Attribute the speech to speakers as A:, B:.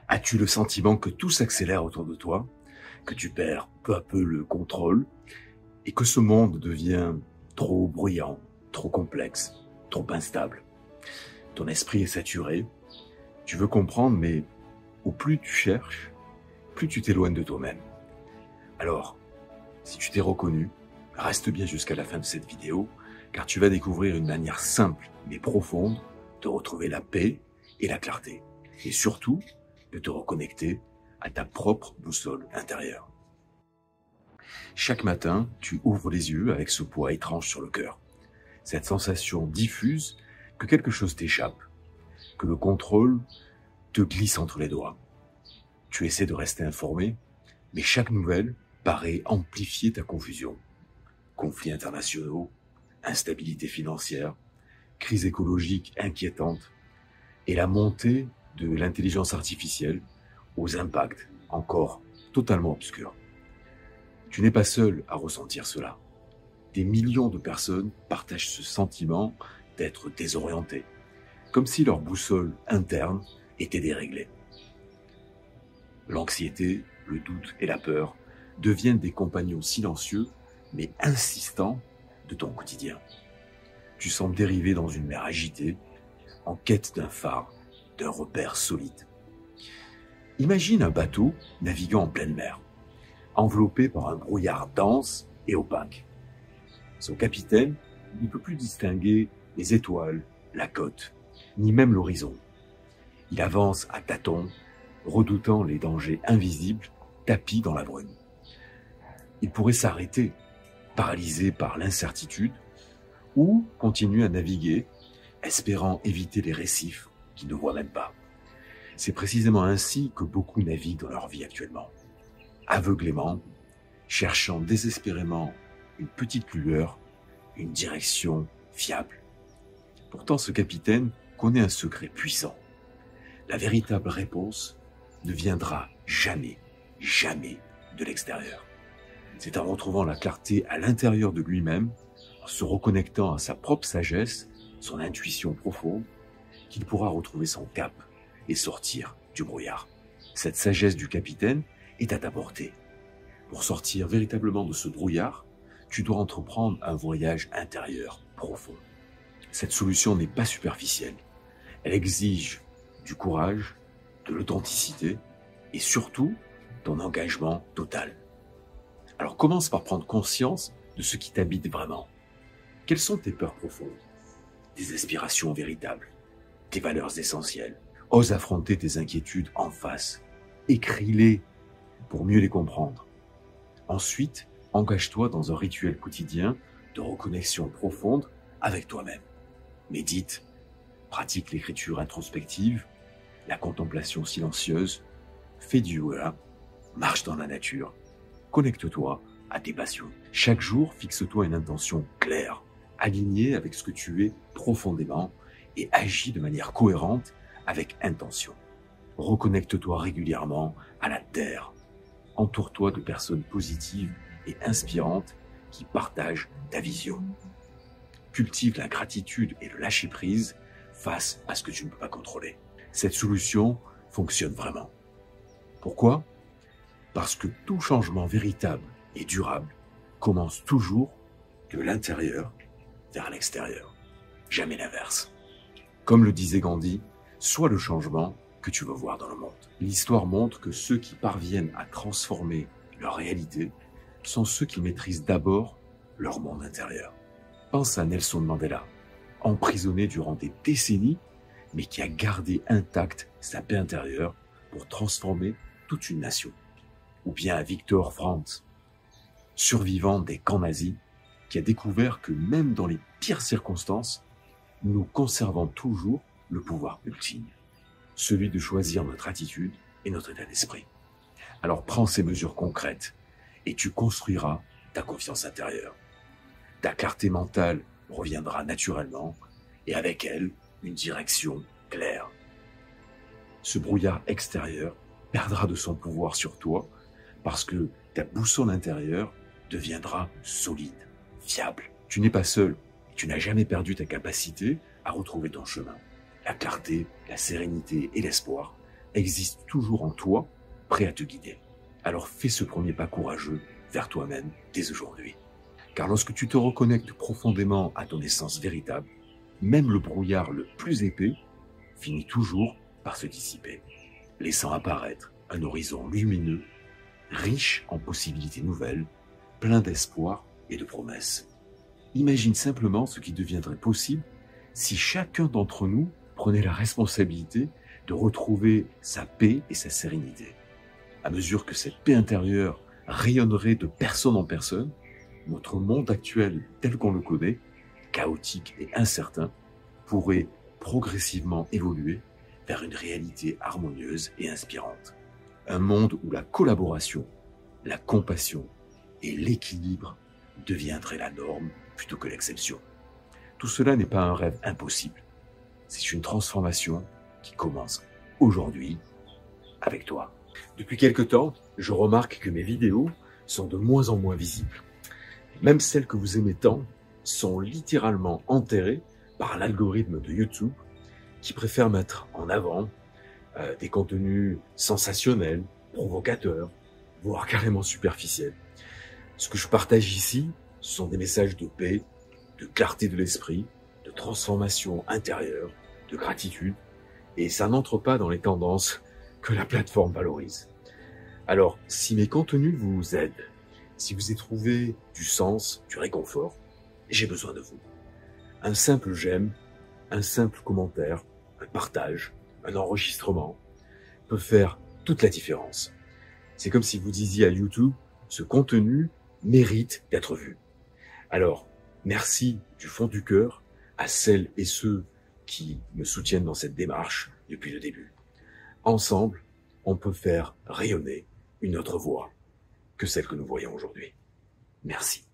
A: As-tu le sentiment que tout s'accélère autour de toi, que tu perds peu à peu le contrôle et que ce monde devient trop bruyant, trop complexe, trop instable? Ton esprit est saturé, tu veux comprendre, mais au plus tu cherches, plus tu t'éloignes de toi-même. Alors, si tu t'es reconnu, reste bien jusqu'à la fin de cette vidéo, car tu vas découvrir une manière simple mais profonde de retrouver la paix et la clarté, et surtout de te reconnecter à ta propre boussole intérieure. Chaque matin, tu ouvres les yeux avec ce poids étrange sur le cœur, cette sensation diffuse que quelque chose t'échappe, que le contrôle te glisse entre les doigts. Tu essaies de rester informé, mais chaque nouvelle paraît amplifier ta confusion. Conflits internationaux, instabilité financière, crise écologique inquiétante et la montée de l'intelligence artificielle aux impacts encore totalement obscurs. Tu n'es pas seul à ressentir cela. Des millions de personnes partagent ce sentiment d'être désorientés, comme si leur boussole interne était déréglée. L'anxiété, le doute et la peur deviennent des compagnons silencieux mais insistants de ton quotidien. Tu sembles dériver dans une mer agitée, en quête d'un phare, d'un repère solide. Imagine un bateau naviguant en pleine mer, enveloppé par un brouillard dense et opaque. Son capitaine ne peut plus distinguer les étoiles, la côte, ni même l'horizon. Il avance à tâtons, redoutant les dangers invisibles tapis dans la brume. Il pourrait s'arrêter, paralysé par l'incertitude, ou continuer à naviguer, espérant éviter les récifs qu'il ne voit même pas. C'est précisément ainsi que beaucoup naviguent dans leur vie actuellement, aveuglément, cherchant désespérément une petite lueur, une direction fiable. Pourtant, ce capitaine connaît un secret puissant. La véritable réponse ne viendra jamais, jamais de l'extérieur. C'est en retrouvant la clarté à l'intérieur de lui-même, en se reconnectant à sa propre sagesse, son intuition profonde, qu'il pourra retrouver son cap et sortir du brouillard. Cette sagesse du capitaine est à ta portée. Pour sortir véritablement de ce brouillard, tu dois entreprendre un voyage intérieur profond. Cette solution n'est pas superficielle. Elle exige du courage, de l'authenticité et surtout ton engagement total. Alors commence par prendre conscience de ce qui t'habite vraiment. Quelles sont tes peurs profondes, tes aspirations véritables, tes valeurs essentielles? Ose affronter tes inquiétudes en face. Écris-les pour mieux les comprendre. Ensuite, engage-toi dans un rituel quotidien de reconnexion profonde avec toi-même. Médite, pratique l'écriture introspective, la contemplation silencieuse, fais du yoga, marche dans la nature, connecte-toi à tes passions. Chaque jour, fixe-toi une intention claire, alignée avec ce que tu es profondément et agis de manière cohérente avec intention. Reconnecte-toi régulièrement à la terre. Entoure-toi de personnes positives et inspirantes qui partagent ta vision. Cultive la gratitude et le lâcher-prise face à ce que tu ne peux pas contrôler. Cette solution fonctionne vraiment. Pourquoi? Parce que tout changement véritable et durable commence toujours de l'intérieur vers l'extérieur. Jamais l'inverse. Comme le disait Gandhi, sois le changement que tu veux voir dans le monde. L'histoire montre que ceux qui parviennent à transformer leur réalité sont ceux qui maîtrisent d'abord leur monde intérieur. Pense à Nelson Mandela, emprisonné durant des décennies, mais qui a gardé intacte sa paix intérieure pour transformer toute une nation. Ou bien à Viktor Frankl, survivant des camps nazis, qui a découvert que même dans les pires circonstances, nous conservons toujours le pouvoir ultime, celui de choisir notre attitude et notre état d'esprit. Alors prends ces mesures concrètes et tu construiras ta confiance intérieure. Ta clarté mentale reviendra naturellement et avec elle, une direction claire. Ce brouillard extérieur perdra de son pouvoir sur toi parce que ta boussole intérieure deviendra solide, fiable. Tu n'es pas seul et tu n'as jamais perdu ta capacité à retrouver ton chemin. La clarté, la sérénité et l'espoir existe toujours en toi, prêt à te guider. Alors fais ce premier pas courageux vers toi-même dès aujourd'hui. Car lorsque tu te reconnectes profondément à ton essence véritable, même le brouillard le plus épais finit toujours par se dissiper, laissant apparaître un horizon lumineux, riche en possibilités nouvelles, plein d'espoir et de promesses. Imagine simplement ce qui deviendrait possible si chacun d'entre nous prenait la responsabilité de retrouver sa paix et sa sérénité. À mesure que cette paix intérieure rayonnerait de personne en personne, notre monde actuel tel qu'on le connaît, chaotique et incertain, pourrait progressivement évoluer vers une réalité harmonieuse et inspirante. Un monde où la collaboration, la compassion et l'équilibre deviendraient la norme plutôt que l'exception. Tout cela n'est pas un rêve impossible. C'est une transformation qui commence aujourd'hui avec toi. Depuis quelque temps, je remarque que mes vidéos sont de moins en moins visibles. Même celles que vous aimez tant sont littéralement enterrées par l'algorithme de YouTube qui préfère mettre en avant des contenus sensationnels, provocateurs, voire carrément superficiels. Ce que je partage ici, ce sont des messages de paix, de clarté de l'esprit, de transformation intérieure, de gratitude, et ça n'entre pas dans les tendances que la plateforme valorise. Alors, si mes contenus vous aident, si vous y trouvez du sens, du réconfort, j'ai besoin de vous. Un simple j'aime, un simple commentaire, un partage, un enregistrement peut faire toute la différence. C'est comme si vous disiez à YouTube, ce contenu mérite d'être vu. Alors, merci du fond du cœur à celles et ceux qui me soutiennent dans cette démarche depuis le début. Ensemble, on peut faire rayonner une autre voix que celle que nous voyons aujourd'hui. Merci.